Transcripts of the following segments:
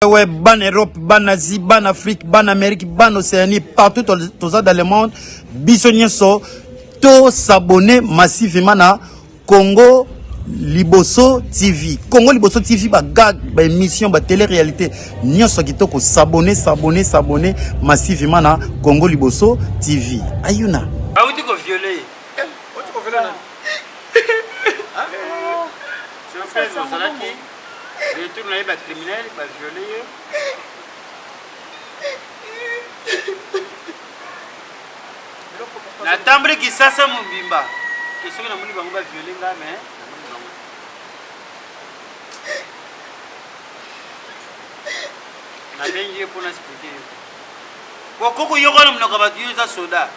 Ouais, ban Europe, ban Asie, ban Afrique, ban Amérique, ban Océanie, partout tout ça dans le monde. Bisogna so to s'abonner massivement à Congo Liboso TV. Congo Liboso TV ba gag, ba émission, ba télé-réalité. Nyonso kitoko s'abonner massivement à Congo Liboso TV. Ayuna. Ah oui, tu vas violer. Tu vas violer. Je vais faire ça là qui retourne là les criminels, va violer. Na tambre qui ça ça mobimba. Que ce que na moni bango va violer là mais na bengi pour na expliquer. Koko yoko na mnoka ba yuza soda.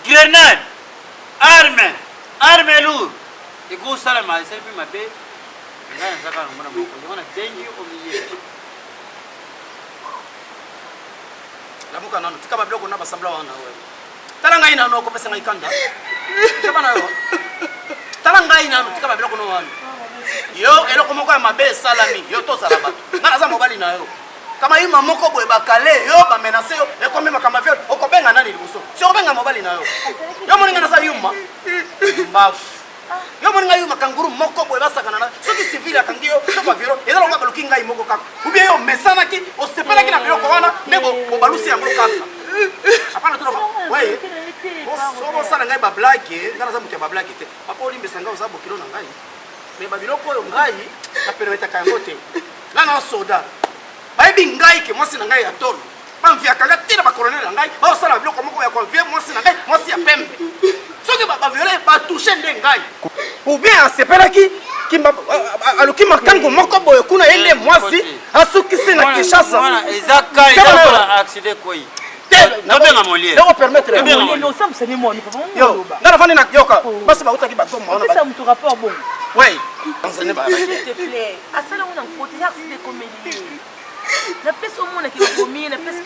Grenade, arme lourd. Et go sala ma c'est puis ma bé. Nga nzaka na mona moko. Yona bengi au milieu. La muka nano tika ba bloko na basambla wana wewe. Tala ngai nano ko pesa ngai kanda. Kama yo. Tala ngai nano tika ba bloko no wana. Yo eloko moko ya mabe salami yo to sala bato. Ngana za mobali na yo. Kama yima moko boye bakale yo ba menacer yo e comme makamba viol okobenga nani libuso. Si okobenga mobali na yo. Yo moninga na sa yuma. Mbaf. Yo moninga yuma kanguru moko boye basakana na. Soki civil akangio to ba viol ezala nga baluki ngai moko kaka. Ubie yo mesana ki o sepela ki na biloko wana nebo balusi yango kaka. Apana tuna wewe. Oso sala ngai ba blague ngana za muke ba blague te. Papa olimbe sanga uzabo kilo na ngai. Me ba biloko yo ngai na permettre kango te. Ngana soda. Baby ngai ke mwasi na ngai ya tolo. Bamvia kanga tina ba colonel na ngai. Ba osala biloko moko ya konvie mwasi na ngai, mwasi ya pembe. Soki ba violer ba toucher nde ngai. Ou bien asepela ki aluki makango moko boye kuna ende mwasi asuki sina kishasa. Voilà, ezaka eza accident koi. Nabenga molie. Ndako permettre. Non, ça me sait moi, yo. Ngana fani na yoka. Basi ba utaki ba toma wana. Ça me rapport bon. Ouais. Enseigne ba. S'il te plaît. Asala on en côté ça c'est comédie. Na pesa au monde qui va combien na pesa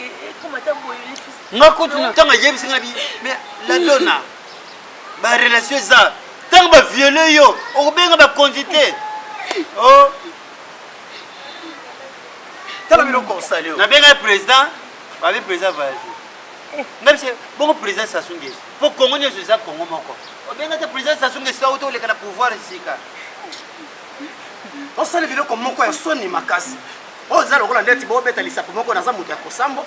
comment ta boy les fils. Ngakoti tanga yebisi ngabi mais la donna. Ba relation ça. Tanga ba violer yo, obenga ba conduite. Oh. Tala biloko osali. Na benga président, ba président va agir. Même si bon président Sassou Nguesso. Pour Congo ne se ça Congo moko. Obenga ta président Sassou Nguesso auto le kana pouvoir ici ka. Osali biloko moko ya soni makasi. Oh zalo kola ndeti bo beta lisapo moko na zamu ya kosambo.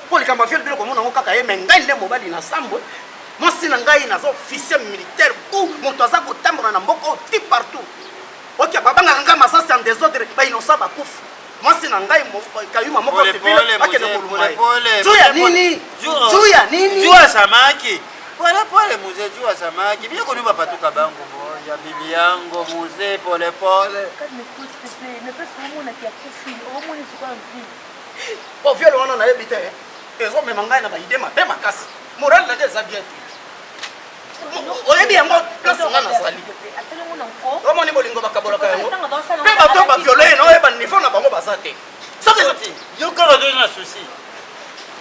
Po likamba fiel biloko mona ngoka ka yeme ngai nde mobali na sambo. Mwasi na ngai na zo officier militaire ou moto aza kotambola na mboko ti partout. OK babanga nganga masasi en désordre ba innocent ba kufu. Mwasi na ngai kayuma moko civil akende koluma. Juya nini? Juya nini? Juya samaki. Pole mzee jua samaki. Bien koni ba patuka bango ya bibi yango mzee pole. Oh viol wana na yebite. Ezo me mangai na ba idema be makasi. Moral na déjà bien. Oyebi yango place ngana sali. Omo ni bolingo bakabola ka yango. Pe ba to ba violer na oyeba niveau na bango basate. Soki yo kaka do na souci.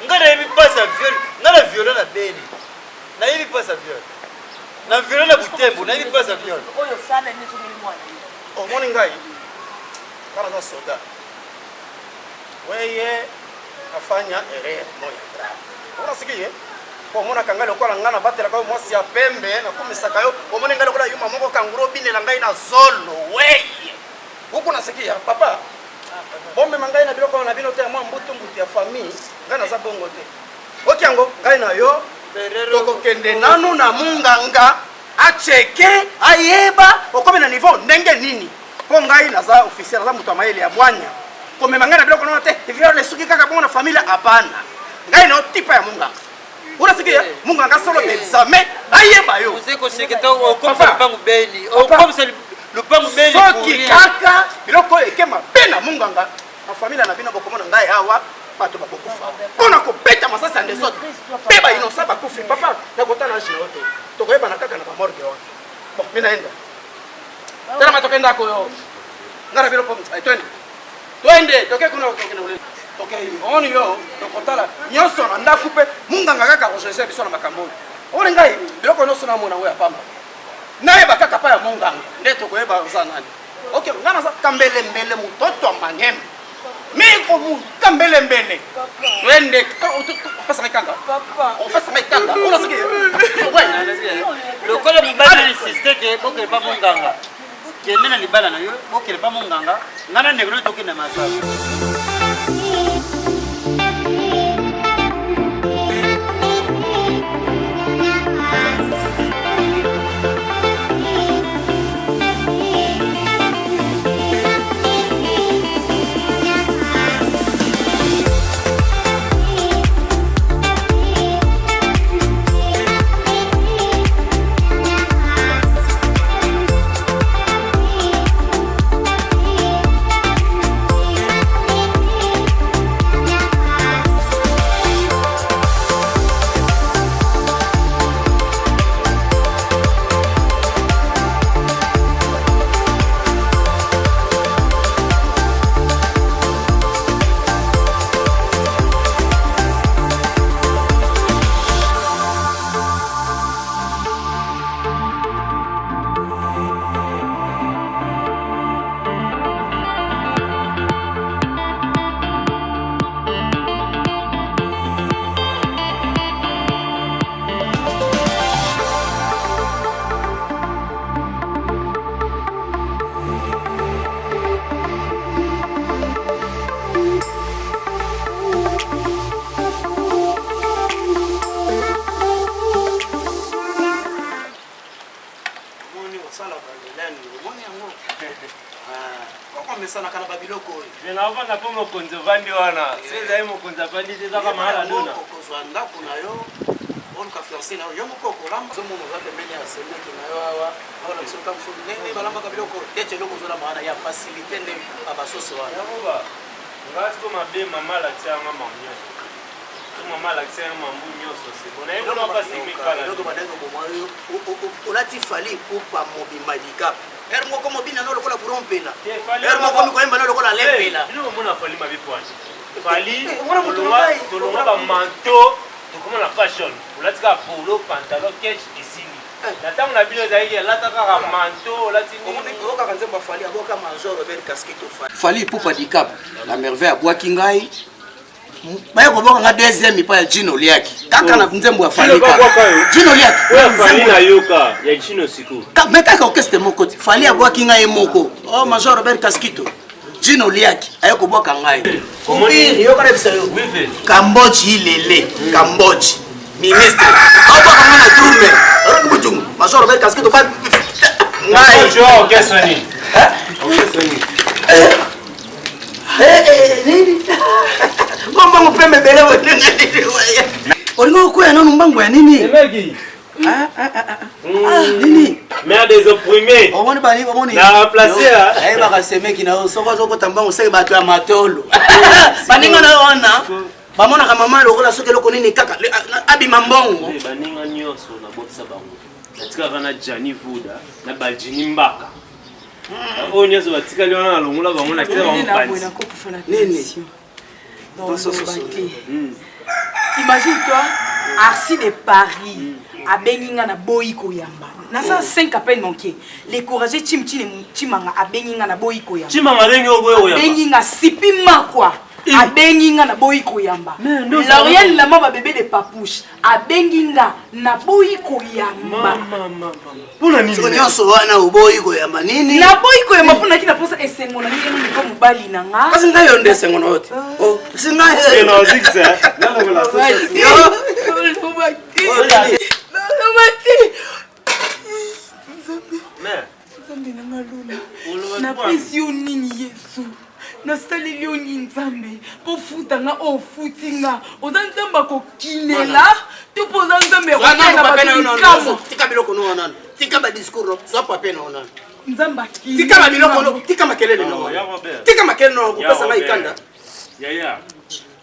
Ngana yebi passe à viol, ngana violer na beni. Na yebi passe à viol. Na violer na butembo, na yebi passe à viol. Oyo sana ni zumi mwana. Oh moni ngai. Kana za soda. Weye afanya erreur moya grave. Unasikia? Kwa mona kangalo kwa ngana batela kwa mwasi ya pembe na kumisaka yo. Kwa mona ngalo kwa yuma moko kanguro bine la ngai na solo. Weye. Huko nasikia papa. Bombe mangai na biloko na bino te mwa mbutu ya famille. Ngana za bongo te. Okiango ngai na yo. Toko kende nanu na munganga. Acheke ayeba okome na niveau ndenge nini. Po ngai na za officier za mutu amaele ya bwanya. Kome mangana biloko na te. Hivyo le suki kaka bongo na familia hapana. Ngai na tipa ya munganga. Unasikia? Munganga solo de examen ayeba yo. Uzeko sekreto comme ça pangu beni. Comme ça le pangu beni. Soki kaka biloko ekema pena munganga. Na familia na bino bokomona ngai hawa bato bakokufa. Kona ko beta masasi ande sote. Beba inosa bakufi papa na kotana na shinote. Tokoyeba na kaka na ba morgue wa. Bon, mimi naenda. Tena matokenda ko yo. Ngara biloko twende. Twende, toke kuna kuna ule. Okay, on yo tokotala nyoso na ndakupe munganga kaka koshese biso na makambo. Ole ngai biloko noso na mona we pamba. Naye bakaka pa ya munganga. Ndeto koyeba za nani. Okay, ngana za kambele mbele mutoto wa manyema. kambele mbele wende opesa ikanga opesa ikanga unasikia lokola mibala insiste ke bokele pa monganga kende na libala na yo bokele pa monganga ngana ndeko tokende masabu Fali Poupa di Cap, la merveille à Boakingai. Baya koboka nga deuxième pa ya Gino Liaki. Kaka na nzembo ya Fali ka. Gino Liaki. Oya Fali na yoka ya Gino Siku. Meka ka orchestre moko ti. Fali ya Boakingai moko. Oh Major Robert Casquito. Gino Liaki ayo koboka ngai. Komoni yoka na bisayo. Cambodge ilele. Cambodge. Ministre. Oba kama na tourne. Ron butung. Major Robert Casquito ba ngai. Jo orchestre ni. Orchestre ni. Nini? Mamba ngopembe bele wote ngadi. Olingo ko ya nonu mbango ya nini? Emegi. Nini? Mère des opprimés. Omoni bani omoni. Na placer. Baka semeki na soko soko tambango seke bato ya matolo. Baninga na wana. Bamona kama mama lokola soke loko nini kaka abi mambongo. Baninga nyoso na botisa bango. Katika kana Jani Vuda na Baljini Mbaka. Oh nyoso batika liona na longola bango na kisa bango panzi. Nini? Imagine-toi, Arsi de Paris, à Beninga na Boïko Yamba. Nasa 5 appels manqués. Les courageux Chimanga à Beninga na Boïko Yamba. Chimanga lengi oboyo yamba. Beninga Sipima quoi. À Beninga na Boïko Yamba. L'Oriel la ma bébé de papouche. À Beninga na Boïko Yamba. Puna nini? Sonyoso wana uboyiko yamba nini? Na Boïko Yamba puna kina posa esengo na nini ko mobali na nga. Kasi ngayo nde sengo na yote. Oh, singayo. No zigza. Nalo la na pesi yo nini Yesu nasaleli yo nini Nzambe po futa nga ofuti nga oza Nzambe akokilela to po oza Nzambe akokela tika biloko no onana tika ba discours so pape no onana Nzambe akili tika ba biloko no tika makelele no tika makelele no kopesa nga ikanda ya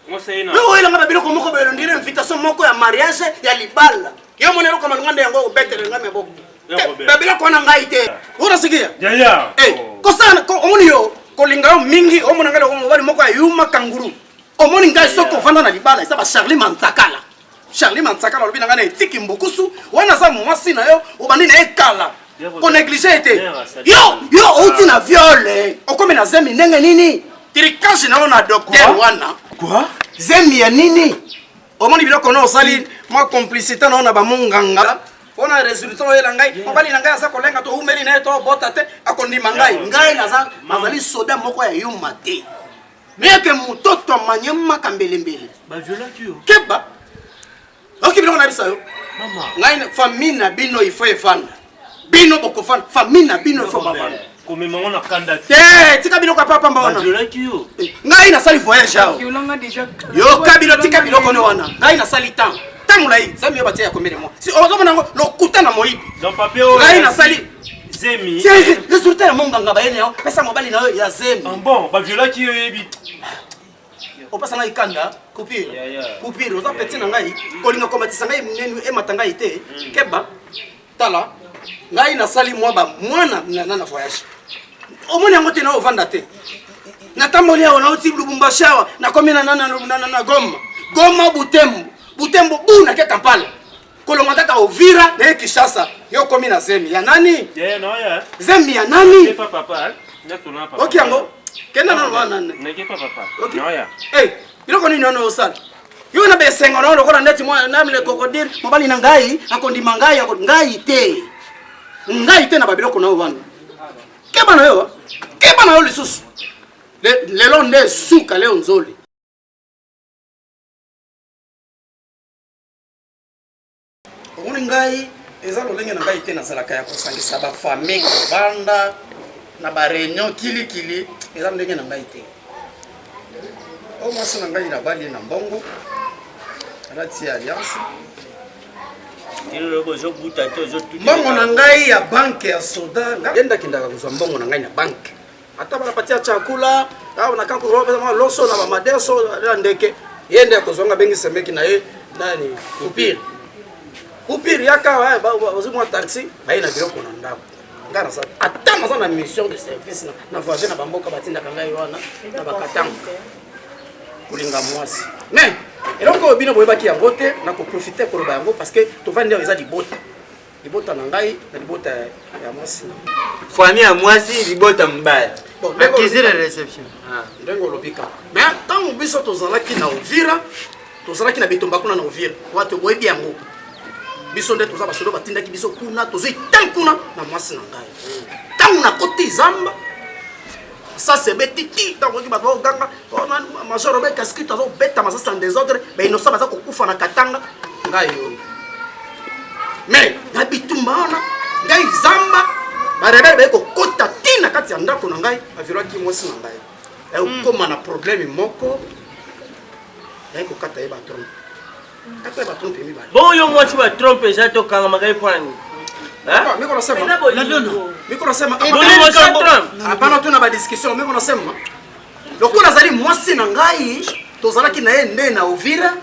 ngosena no wela nga biloko moko belo ndire invitation moko ya mariage ya libala yo monelo kama ngande yango obetere nga mebo babila kona ngai te urasikia ya kosana ko omoni yo kolinga mingi omona ngale omobali moko ya yuma kanguru omoni ngai soko vanda na libala isa ba Charlie Mantsakala lobi ngana etiki mbukusu wana za mwasi na yo obandi na ekala ko négliger te yo outi na viole okome na zemi ndenge nini tricage na on a docteur wana Quoi? zemi ya nini omoni biloko na osali mwa complicité na ona ba monganga ona résultat oyela ngai mobali na ngai aza kolenga to umeli na to bota te akondima ngai nazali soda moko ya yuma te meke mutoto amanyema kambelembele Bah violaki yo. keba oki biloko na bisa yo Mama. ngai famille na bino il faut efanda bino bokofanda famille na bino il faut bafanda komema ngo na kanda te te tika biloko papa mba Bah wana violaki yo. ngai nasali voyage awa Yolanga déjà. yo kabilo tika biloko ne wana ngai nasali temps tamulai zami yo batia ya kombele mo si ozomona ngo lokuta na moyibi dans papier oyo ngai nasali zemi c'est résultat ya monganga bayene yo pesa mobali na yo ya zemi Ah bon baviolaki yo yebi opasa ngai kanda kupiro Yeah. kupiro oza peti na ngai kolinga komatisa ngai munene emata ngai te keba tala ngai nasali mwana na voyage omoni yango te na ovanda te natamboli awa nauti lubumbashi awa nakomi na goma butembo buna ke kampala kolonga kaka ovira na ye kishasa yo komi na zemi ya nani no ya zemi ya nani c'est pas papa nyatona papa oki yango kenda na wana nake pas papa Ok. no ya biloko nini ono osala yo na besengo na lokola ndeti namile kokodire mobali na ngai akondima ngai te na babiloko nao wana keba na yo lisusu lelo nde suka leo nzoli omoni ngai eza lolenge na ngai te nazalaka ya kosangisa bafamille kobanda na bareunion kilikili eza ndenge na ngai te o mwasi na ngai na bali na mbongo alati alliance mbongo na ngai ya banke ya soda yendakendaka kozwa mbongo na ngai na banke ata banapatia chakula awa nakanko loso na bamadeso na ndeke ye nde akozwanga bengi semeki na ye nani kupiri yaka ozimwa taxi baye na biloko na ndako nga nasala ata naza na mission de service na voyage na bamboka batindaka ngai wana na bakatango kolinga mwasi mais eloko oyo bino boyebaki yango te na koprofite koloba yango parce que tovandi awo eza libota na ngai na libota ya mwasi Famille à moi si libota mbaya. Bon, Acquisir la réception. ndenge olobi kaka mais ntango biso tozalaki na ovira tozalaki na bitumba kuna na ovira wato boyebi yango biso nde toza basodo batindaki biso kuna tozwi tan kuna na mwasi na ngai ntango nakoti zamba sasa ebetiti ntango oki bato baoganga major obe kaskite azobeta masasa en désordre bainosa baza kokufa na katanga ngai oyo mais na bitumba wana ngai zamba barebele baye kokota ti na kati ya ndako na ngai avirwaki mwasi na ngai ekokóma na problème moko yaye kokata ye batrompe kata ye batrompe mibale Bon, yo moi tu vas tromper ça to kanga magai point. miko nasema miko nasema apana tuna badiscussion miko nasema lokola azali mwasi na ngai tozalaki na ye nde na ovira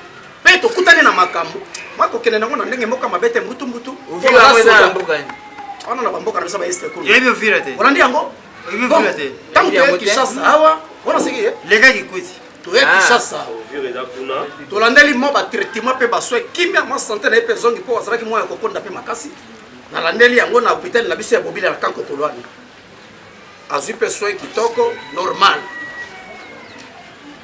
mpe tokutani na makambo mwakokende nango na ndenge moko mabete mbutumbutu Ovira mweza na mboka. wana na bamboka na biso baeste kulu Yebi ovira te. olandi yango Yebi ovira te. ntango toye kishasa awa wana siki ye Lega kikuti. toye kishasa ovire eza kuna tolandeli mwa batraitement mpe baswe kimia mwa sante na ye mpe zongi mpo azalaki mwa ya kokonda mpe makasi nalandeli yango na hôpital na biso ya bobila na kanko tolwani azwi mpe soin kitoko normal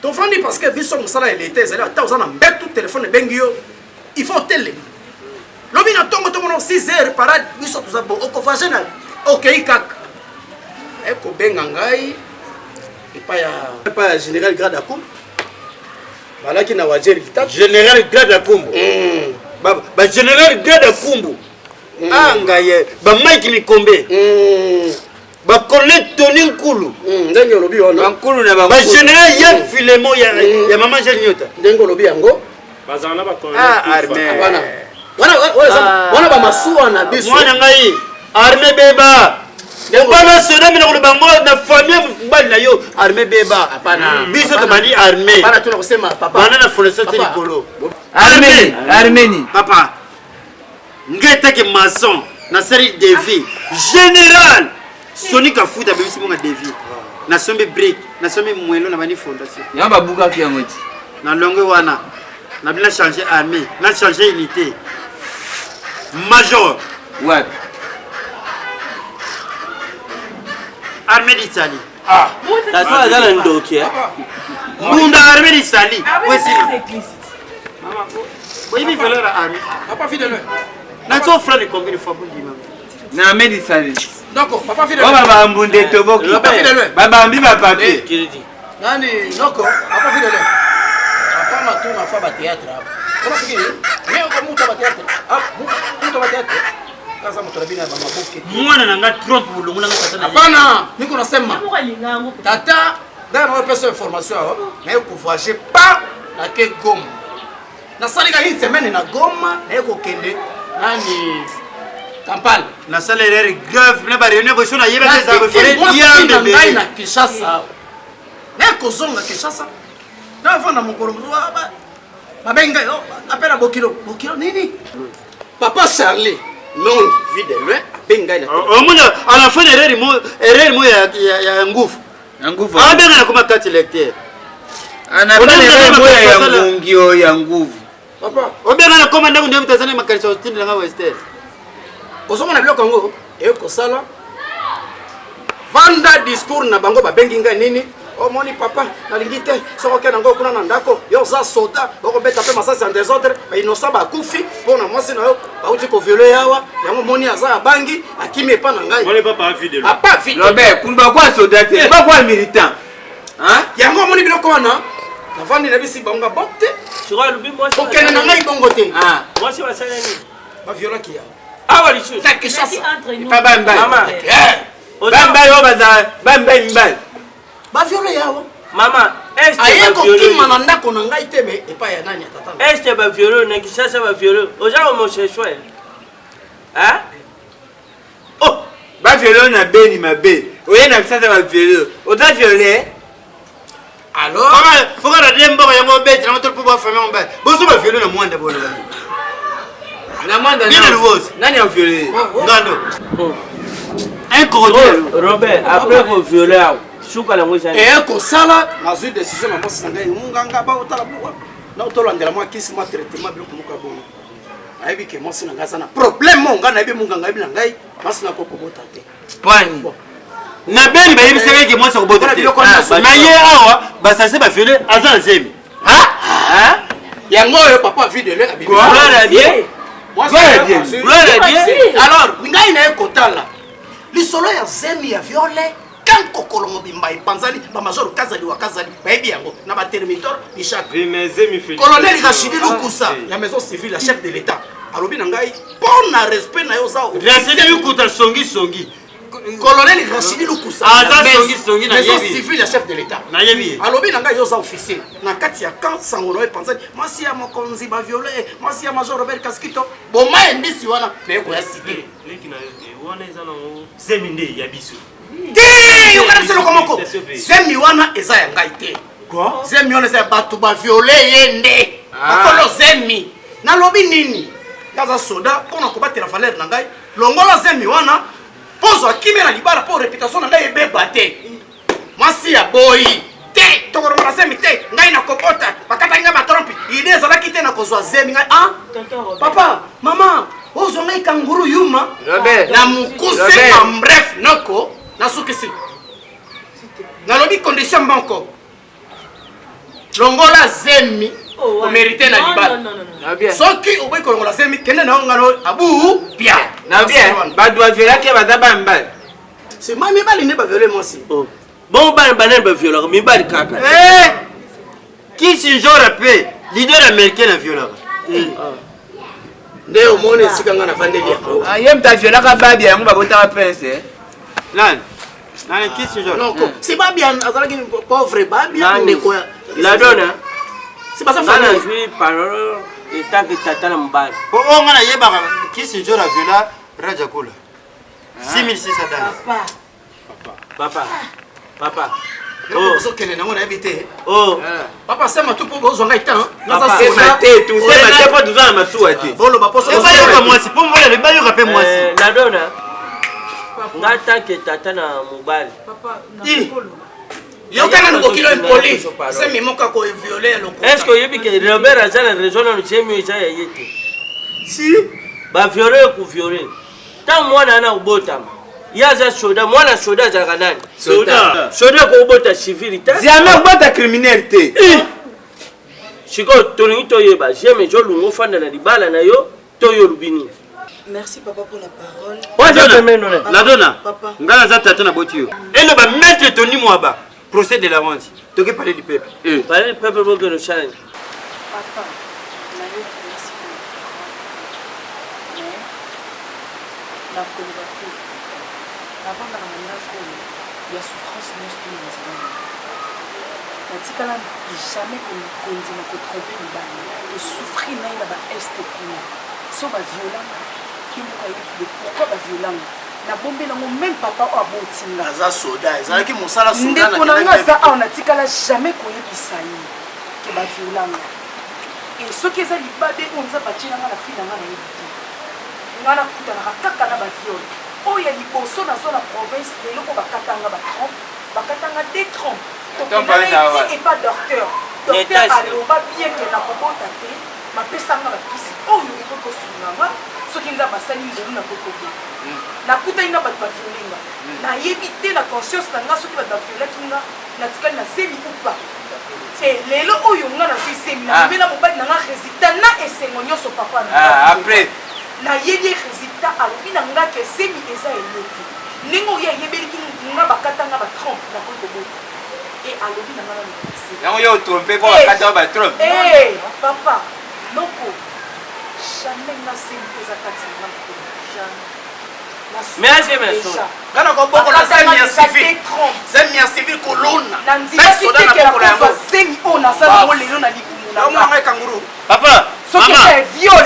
tofandi parce que biso mosala elete ezali ata oza na mbetu telefone ebengi yo il faut otelemi lobi na ntongo tomona 6 heures parade biso toza bo okovage na okei kaka ekobenga ngai epai ya général grade acum balaki na wajeri kitatu Général Grade Kumbu. Ba général Grade Kumbu. Anga ye ba Mike Mikombe. Ba Colette Tony Nkulu. ndenge olobi wana Nkulu na ba général ya Filemon ya mama Janyota. ndenge olobi yango bazala na bakolo Armée. wana bamasuwa na biso Mwana ngai armée beba. Bana soda mina ko bango na famille mbali na yo armée beba. Biso to bali armée. bana tuna kusema papa Bana na fondation te likolo. Arménie. Papa. Ngeta ke maçon na série de vie général Sonic Afuta bebisi monga devi. Na sombe break, na sombe mwelo na bani fondation. Yamba buka ki yangoti. Na longue wana. Na bila changer armée, na changer unité. Major Ouais. armée d'Italie. Tata azala ndoki. Munda armée di sali. Oui c'est. Maman, Oui mais valeur armée. papa fidèle. Na to frère de combien de fois pour dire. Na medi sali. Donc, papa fidèle. Baba mbunde toboki. Papa fidèle. Baba mbiba papier. Kiridi. Nani, noko, papa fidèle. Papa na tout na fa ba théâtre. Comment c'est que? Mais on monte ba théâtre. Ah, monte ba théâtre. Kaza moto labina ba maboke. Mwana nanga trompe bulongo nanga tata na. Hapana, niko nasema. Pourquoi les gars Tata, dans ma personne information, mais pour voyager pas na ke Goma. Na salika une semaine na Goma, na ko kende nani Kampala. Na sala erreur grave na ba réunion bo sona yeba Na za ba fere ya ngai na Kinshasa. Na ko zonga Kinshasa. Na vana mukoro ba babenga yo apela bokilo. Bokilo nini? Papa Charlie, non vide loin, benga na. au monde à la fin erreur mo ya ngufu. Nguvu. Ah bien na koma 4 lecteurs. Anafanya moya ya ngungio ya nguvu. Papa, Obia na koma ndangu ndio mtazane makanisa hostile na Western. ozomona biloko yango ekosala vanda discours na bango babengi ngai nini omoni papa nalingi te soko okende yango kuna na ndako yo oza soda okobeta mpe masasi ya desordre bainosa bakufi mpo na mwasi na yo bauti koviole yawa yango moni aza ya bangi akimi epa na ngai Papa fidèle. apa vide Robert, kumba kwa soda te, ba kwa militant. Hein? yango omoni biloko wana navandi na bisi bango bote Tu vois le but moi. okende na ngai bongo te Ah. Moi c'est va saler. baviolaki yawa Ah wa lichu. ta Kinshasa entre nous. Pas bamba. Maman. Bamba yo baza, bamba mbal. baviole yawa Mama, est-ce aye que kokima na ndako na ngai te me epai ya nani atata na est-ce que va violer na Kinshasa va violer. Oza homosexuel. Hein? Oh, ba violon na beni mabe. Oye na kisasa ba violon. Oza violer? alors Pourquoi la dembo yango bête na moto pour famille on ba. Bozo ba violon na mwanda bola. Na manda Bien le rose. nani a violé? Ngando. Un cordial. Robert, après vous violer, souka la moja. ekosala nazwi décision na mwasi na ngai munganga baotala bwa na otolandela mwa kisi mwa traitement biloko moko ya bongo nayebi ke mwasi na ngai aza na problème mo ngai nayebi munganga yebi na ngai mwasi na kokobota te Pani. Na beni ba yebisaka ke mwasa kobota te. Na ye awa ba sase ba violé aza nzemi. hein yango oyo papa videle Gloire à Dieu. Gloire à Dieu. alors ngai na ekotala lisolo ya zemi ya viole kanko kolongo bimba epanzali bamajor kazali wakazali bayebi yango na batermitor bishak colonel rachidi lukusa ya maison civile ya chef de l'état alobi na ngai mpo na respect na yo oza Rasidi yukuta songi songi. colonel rachidi lukusa Aza songi na maison yebi. civile ya chef de l'état Na yebi. alobi na ngai yo oza officier na kati ya camp sango na yo epanzali mwasi ya mokonzi baviole mwasi ya major robert kaskito boma endisi wana na ekoya cité Zeminde ya biso. te yokana seloko moko zemi wana eza ya ngai te zemi wana eza ya bato baviole ye nde okolo zemi nalobi nini kaza soda mpona kobatela valere na ngai longola zemi wana pozo akimi na libala mpo réputation na ngai ebeba te mwasi ya boyi te tokolongola zemi te ngai nakobota bakataki ngai batrompe ide ezalaki te na kozwa zemi ngai papa mama ozwa ngai kanguru yuma Robert. na mokuse en bref noko nasukisi nalobi condition moko longola zemi omérite na libala Na bien. soki oboyi kolongola zemi kende na yo ngano abu bia Na bien. Ba doit violer ke baza bamba. sima mibali nde baviole mwasi Bon ban banen ba violer, mi ba kaka. Qui si j'aurais pu leader américain na violeur. nde omoni esika nga na vandeli yango Ah, ye mta violer ka babi yango ba bota prince. Nan. Nan qui si j'aurais. noko si babia azalaki pauvre babia Nani? ndeko ya La donna. si baza Nana famille suis parole et tant que tata na mbali. O ngana yeba qui si j'aurais viola Raja Kula. 6600 dollars. Papa. oh ozokende nango nayebi te Oh. papa sema tu mpo ozwa ngai tan Papa, C'est ma tête, tout c'est ma tête pas tout ça ma souate. boloba mposo C'est pas yo moi si pour moi le bayo rapé moi si. La donna. Nga tant que tata na mbali. yokanga nokokilo impoli semi moko akoviole eloko Est-ce que yebi que Robert a la raison na chemi isa ya yete? si Ba violer ku violer. Tant moi na ubotama. yaza soda mwana soda azalaka nani soda kobota civilité jamais kobota criminalité sikoyo tolingi toyeba jeme ezolunga ofanda na libala na yo to yo lubini. Merci papa pour la parole. La donna. Papa. Ngana za tata na boti yo. Et le ba maître Tony Mwaba. Procès de la honte. Tu peux parler du peuple. Parler du peuple pour que le challenge. Papa, merci pour la coloration. Avant la ramène il y a souffrance natikala jamais konzi na kotrompe mibali esouffrir na ye na baeste kuna so baviolanga kimboka yebi pourquoi baviolanga nabombelango même papa oyo abotinga aza soda ezalaki mosala soda ndeko na nga aza awa natikala jamais koyebisa ye ke baviolanga e soki eza libabe oyo nza batielanga na fille na nga nayebi te nga nakutanaka kaka na baviole oyo ya liboso nazwa na province lelo mpo bakatanga batrompe bakatanga de trompe et pas docteur. Docteur aloba bien que na kobota te mapesanga bakisi oyo ekoko sunanga soki nza basali ngolu na kokobe nakuta inga bato baviolenga nayebi te na conscience na nga soki bato baviolaki nga natikali na semi upa lelo oyo nga nazwi semi namibela mobali na nga résultat na esengo nyonso papa après nayebi résultat alobi na nga ke semi eza eleki ndenge oyo ayebeliki nga bakatanga batrompe na kokobota et à l'objet de la non, yo trompé pour la carte de trompe. Eh, papa, non pour jamais n'a sémé à mais assez bien. Quand on comprend la sémia civile, sémia civile colonne. Papa, maman,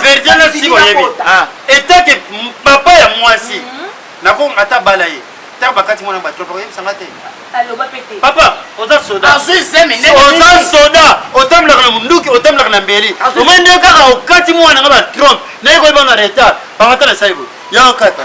verdien si vous avez. Et tant que papa et moi si, n'a pas ata balaye. Tant bakati mona ba trop problème ça matin. Papa, oza soda. Oza soda. Otam la munduki, otam la mbeli. Omende kaka okati mwana ngaba trompe. Na yiko ibana retard. Pamata na saibu. Ya okata.